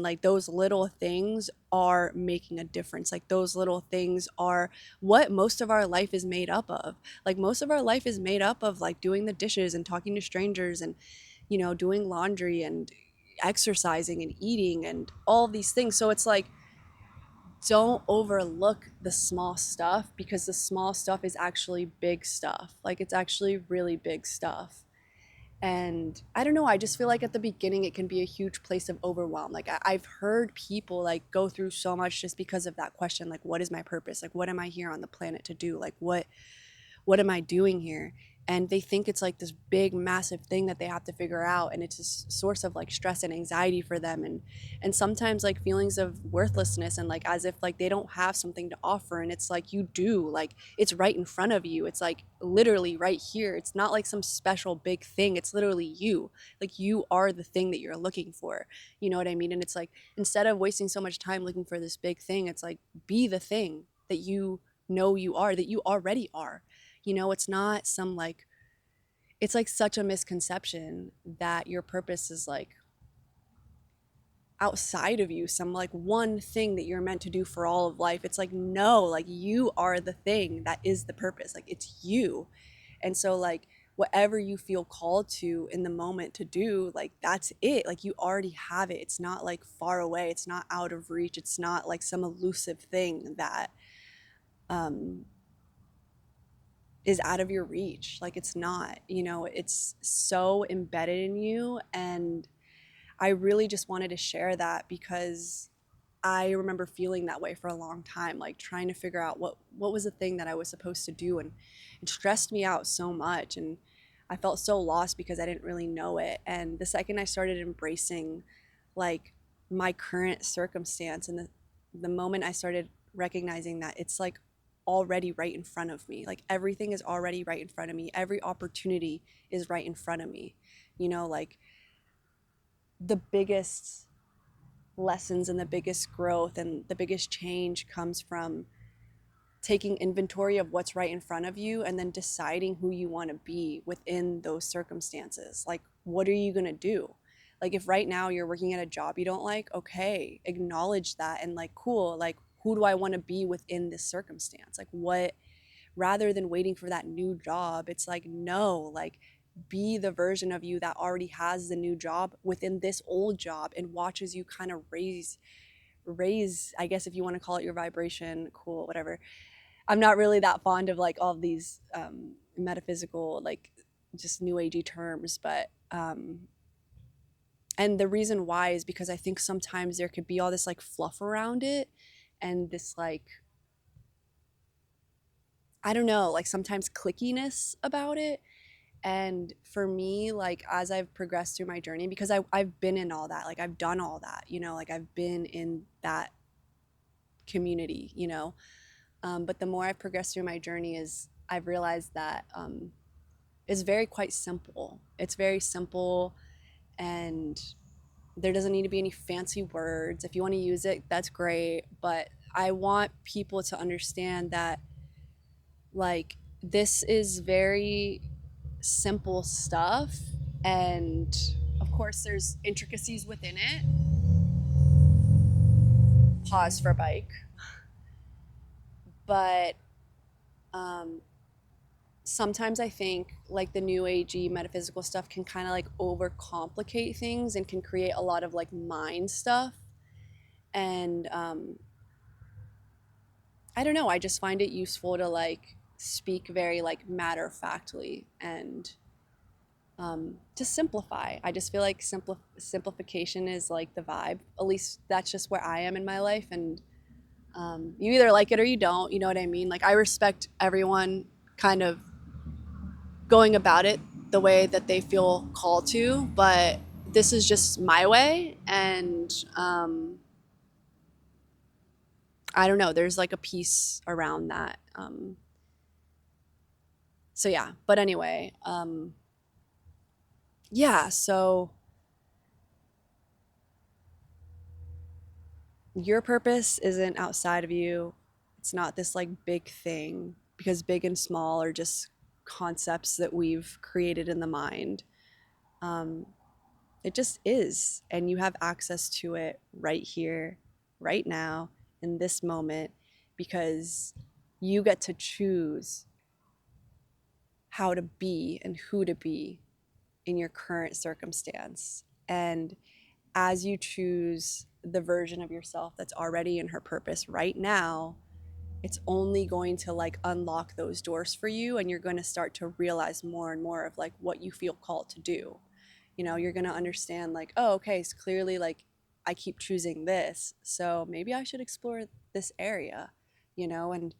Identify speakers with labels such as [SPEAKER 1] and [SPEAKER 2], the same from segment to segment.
[SPEAKER 1] Like those little things are making a difference. Like those little things are what most of our life is made up of. Like most of our life is made up of like doing the dishes and talking to strangers and, doing laundry and exercising and eating and all these things. So it's like, don't overlook the small stuff because the small stuff is actually big stuff. Like it's actually really big stuff. And I don't know, I just feel like at the beginning it can be a huge place of overwhelm. Like I've heard people like go through so much just because of that question, like what is my purpose? Like what am I here on the planet to do? Like what am I doing here? And they think it's like this big massive thing that they have to figure out, and it's a source of like stress and anxiety for them, and sometimes like feelings of worthlessness and like as if like they don't have something to offer. And it's like you do, like it's right in front of you, it's like literally right here. It's not like some special big thing, it's literally you. Like you are the thing that you're looking for, you know what I mean? And it's like instead of wasting so much time looking for this big thing, it's like be the thing that you know you are, that you already are. It's not some like, it's like such a misconception that your purpose is like outside of you, some like one thing that you're meant to do for all of life. It's like, no, like you are the thing that is the purpose. Like it's you. And so, like, whatever you feel called to in the moment to do, like that's it. Like you already have it. It's not like far away. It's not out of reach. It's not like some elusive thing that um is out of your reach. Like it's not, it's so embedded in you. And I really just wanted to share that because I remember feeling that way for a long time, like trying to figure out what was the thing that I was supposed to do, and it stressed me out so much, and I felt so lost because I didn't really know it. And the second I started embracing like my current circumstance, and the moment I started recognizing that it's like already right in front of me, like everything is already right in front of me, every opportunity is right in front of me, like the biggest lessons and the biggest growth and the biggest change comes from taking inventory of what's right in front of you and then deciding who you want to be within those circumstances. Like, what are you going to do? Like, if right now you're working at a job you don't like, okay, acknowledge that and, like, cool, like, who do I want to be within this circumstance? Like, what, rather than waiting for that new job, it's like, no, like, be the version of you that already has the new job within this old job and watches you kind of raise, I guess, if you want to call it your vibration, cool, whatever. I'm not really that fond of like all of these metaphysical, like just new agey terms, but and the reason why is because I think sometimes there could be all this like fluff around it, and this like, I don't know, like sometimes clickiness about it. And for me, like as I've progressed through my journey, because I've been in all that, like I've done all that, like I've been in that community, but the more I've progressed through my journey is I've realized that it's very quite simple. It's very simple, and there doesn't need to be any fancy words. If you want to use it, that's great. But I want people to understand that, like, this is very simple stuff. And of course, there's intricacies within it. Pause for bike. But um, sometimes I think like the new agey metaphysical stuff can kind of like overcomplicate things and can create a lot of like mind stuff. And I don't know, I just find it useful to like speak very like matter of factly and to simplify. I just feel like simplification is like the vibe. At least that's just where I am in my life. And you either like it or you don't. You know what I mean? Like I respect everyone kind of going about it the way that they feel called to, but this is just my way. And I don't know, there's like a piece around that. So yeah, but anyway, yeah, so your purpose isn't outside of you. It's not this like big thing, because big and small are just concepts that we've created in the mind. Um, It just is. And you have access to it right here, right now, in this moment, because you get to choose how to be and who to be in your current circumstance. And as you choose the version of yourself that's already in her purpose right now, it's only going to like unlock those doors for you, and you're going to start to realize more and more of like what you feel called to do. You know, you're going to understand like, oh, okay, so clearly like I keep choosing this, so maybe I should explore this area, you know, and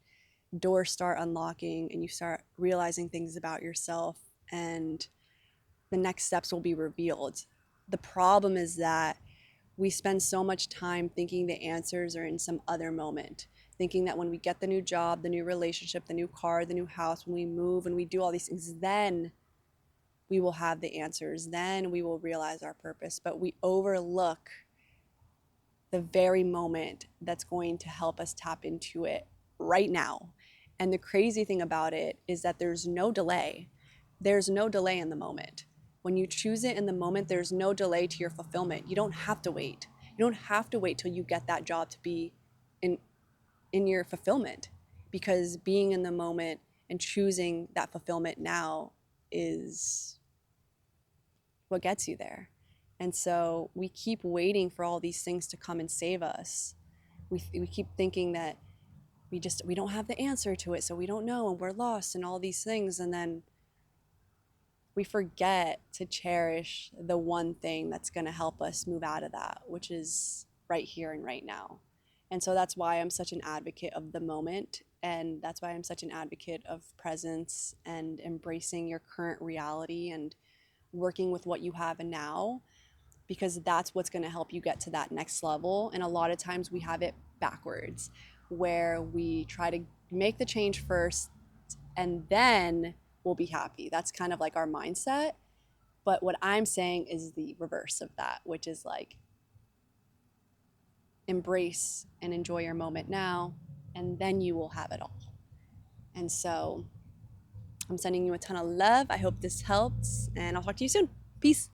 [SPEAKER 1] doors start unlocking and you start realizing things about yourself, and the next steps will be revealed. The problem is that we spend so much time thinking the answers are in some other moment, thinking that when we get the new job, the new relationship, the new car, the new house, when we move and we do all these things, then we will have the answers. Then we will realize our purpose. But we overlook the very moment that's going to help us tap into it right now. And the crazy thing about it is that there's no delay. There's no delay in the moment. When you choose it in the moment, there's no delay to your fulfillment. You don't have to wait. You don't have to wait till you get that job to be in in your fulfillment, because being in the moment and choosing that fulfillment now is what gets you there. And so we keep waiting for all these things to come and save us. We keep thinking that we don't have the answer to it, so we don't know and we're lost and all these things, and then we forget to cherish the one thing that's going to help us move out of that, which is right here and right now. And so that's why I'm such an advocate of the moment. And that's why I'm such an advocate of presence and embracing your current reality and working with what you have now, because that's what's going to help you get to that next level. And a lot of times we have it backwards, where we try to make the change first and then we'll be happy. That's kind of like our mindset. But what I'm saying is the reverse of that, which is like embrace and enjoy your moment now, and then you will have it all. And so I'm sending you a ton of love. I hope this helps, and I'll talk to you soon. Peace.